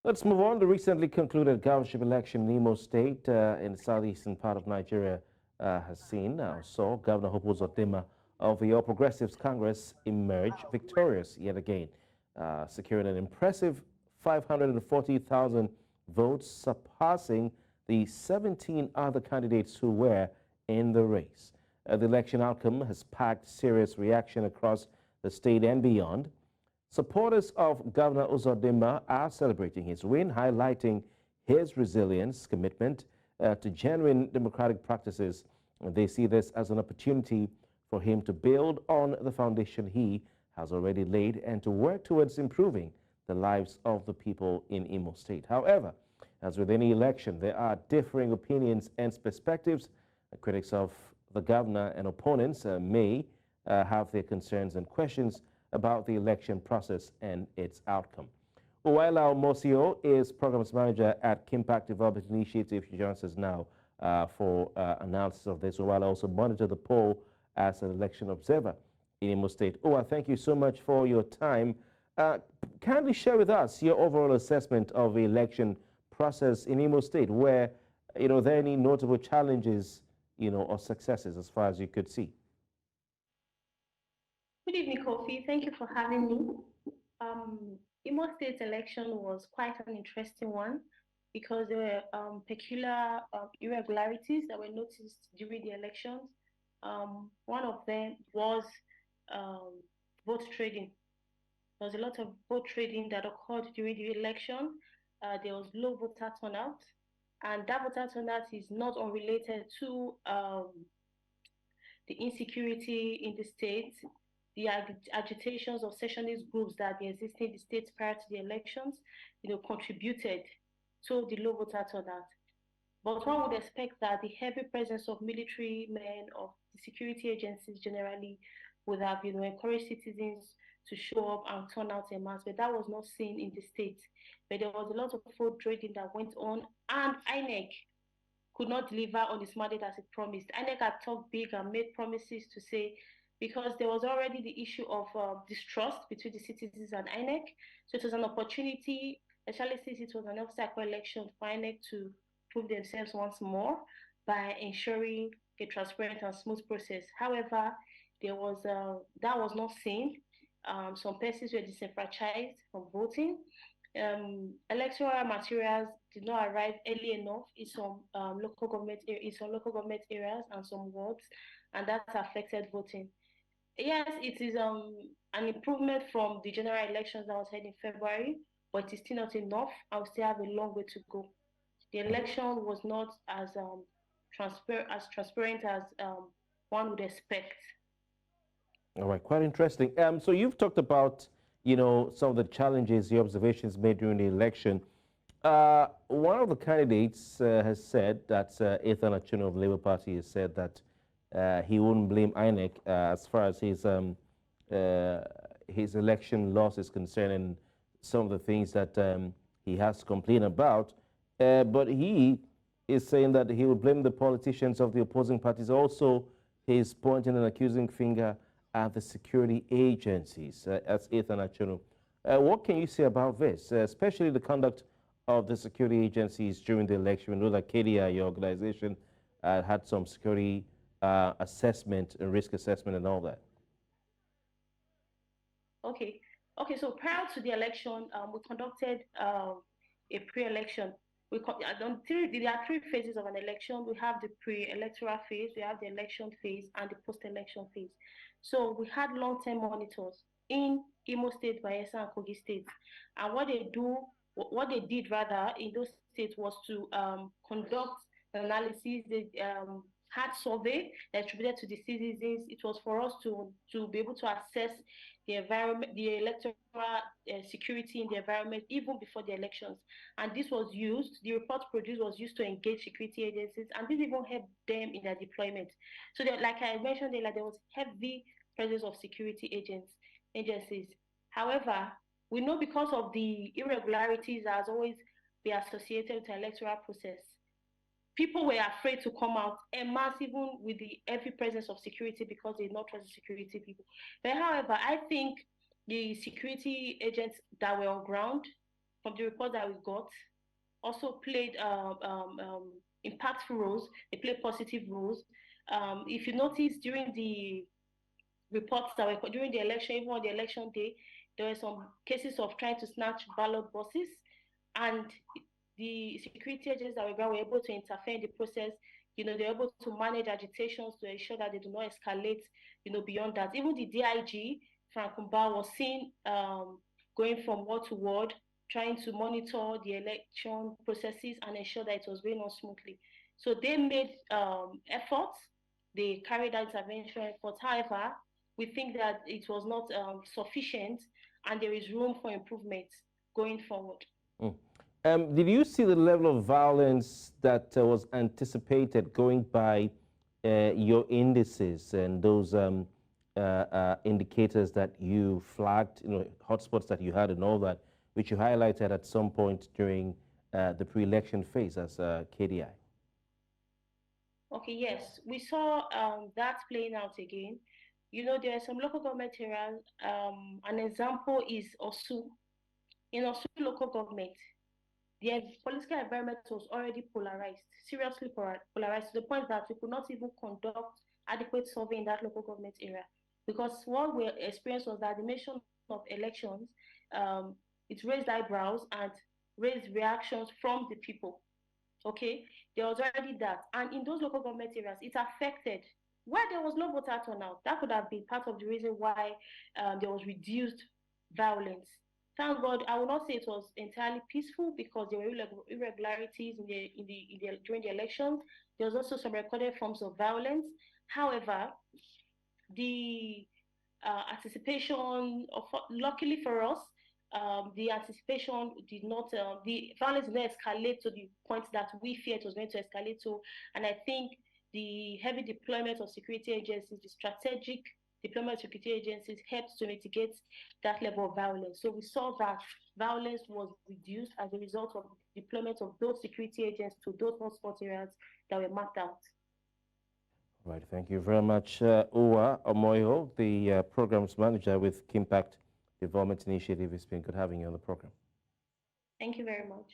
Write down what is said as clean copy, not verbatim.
Let's move on. The recently concluded governorship election in Imo State in the southeastern part of Nigeria saw Governor Hope Uzodinma of the All Progressives Congress emerge victorious yet again, securing an impressive 540,000 votes, surpassing the 17 other candidates who were in the race. The election outcome has sparked serious reaction across the state and beyond. Supporters of Governor Uzodinma are celebrating his win, highlighting his resilience, commitment to genuine democratic practices. They see this as an opportunity for him to build on the foundation he has already laid and to work towards improving the lives of the people in Imo State. However, as with any election, there are differing opinions and perspectives. Critics of the governor and opponents may have their concerns and questions about the election process and its outcome. Uwaila Omosigho is Programs Manager at Kimpact Development Initiative. She joins us now for analysis of this. Uwaila also monitored the poll as an election observer in Imo State. Uwa, thank you so much for your time. Kindly share with us your overall assessment of the election process in Imo State, where, there are any notable challenges, or successes as far as you could see. Good evening, Kofi. Thank you for having me. Imo State's election was quite an interesting one because there were peculiar irregularities that were noticed during the elections. One of them was vote trading. There was a lot of vote trading that occurred during the election. There was low voter turnout, and that voter turnout is not unrelated to the insecurity in the state, the agitations of secessionist groups that existed in the states prior to the elections, contributed to the low voter turnout. But one would expect that the heavy presence of military men, of the security agencies generally, would have, encouraged citizens to show up and turn out en masse. But that was not seen in the states. But there was a lot of vote trading that went on, and INEC could not deliver on its mandate as it promised. INEC had talked big and made promises to say, because there was already the issue of distrust between the citizens and INEC. So it was an opportunity, especially since it was an obstacle election, for INEC to prove themselves once more by ensuring a transparent and smooth process. However, there was that was not seen. Some persons were disenfranchised from voting. Electoral materials did not arrive early enough in some local government areas and some wards, and that affected voting. Yes, it is an improvement from the general elections that was held in February, but it is still not enough, and we still have a long way to go. The election was not as transparent as one would expect. All right, quite interesting. So you've talked about, some of the challenges, the observations made during the election. One of the candidates has said that Ethan Achuno of the Labour Party has said that he wouldn't blame INEC as far as his election loss is concerned and some of the things that he has to complain about. But he is saying that he would blame the politicians of the opposing parties. Also, he's pointing an accusing finger at the security agencies, as Ethan Achuno. What can you say about this, especially the conduct of the security agencies during the election? We know that KDI, your organization, had some security assessment and risk assessment and all that. Okay. So prior to the election, we conducted a pre-election. There are three phases of an election. We have the pre-electoral phase, we have the election phase, and the post-election phase. So we had long-term monitors in Imo State, Bayelsa, and Kogi State. And what they did rather in those states was to conduct analysis. They had survey that attributed to the citizens. It was for us to be able to assess the environment, the electoral security in the environment even before the elections. And this was used, the report produced was used to engage security agencies, and this even helped them in their deployment. So like I mentioned earlier, there was heavy presence of security agencies. However, we know because of the irregularities that has always been associated with the electoral process, people were afraid to come out en masse, even with the heavy presence of security, because they did not trust the security people. But however, I think the security agents that were on ground from the report that we got, also played impactful roles. They played positive roles. If you notice during the reports that were during the election, even on the election day, there were some cases of trying to snatch ballot boxes, and the security agents that were able to interfere in the process. They're able to manage agitations to ensure that they do not escalate, beyond that. Even the DIG, Frank Umba, was seen going from ward to ward, trying to monitor the election processes and ensure that it was going on smoothly. So they made efforts. They carried out intervention efforts. However, we think that it was not sufficient, and there is room for improvement going forward. Did you see the level of violence that was anticipated going by your indices and those indicators that you flagged, hotspots that you had and all that, which you highlighted at some point during the pre-election phase as KDI? Okay, yes, we saw that playing out again. There are some local government areas. An example is Osu. In Osu local government, the political environment was already polarized, seriously polarized, to the point that we could not even conduct adequate survey in that local government area. Because what we experienced was that the nation of elections, it raised eyebrows and raised reactions from the people. Okay, there was already that. And in those local government areas, it affected where there was no voter turnout. That could have been part of the reason why there was reduced violence. Thank God, I will not say it was entirely peaceful, because there were irregularities during the elections. There was also some recorded forms of violence. However, the anticipation of, luckily for us, the anticipation did not, the violence did not escalate to the point that we feared it was going to escalate to. And I think the heavy deployment of security agencies, the strategic deployment of security agencies, helped to mitigate that level of violence. So we saw that violence was reduced as a result of the deployment of those security agents to those hotspot areas that were mapped out. Right, thank you very much, Omosigho, the programs manager with Kimpact Development Initiative. It's been good having you on the program. Thank you very much.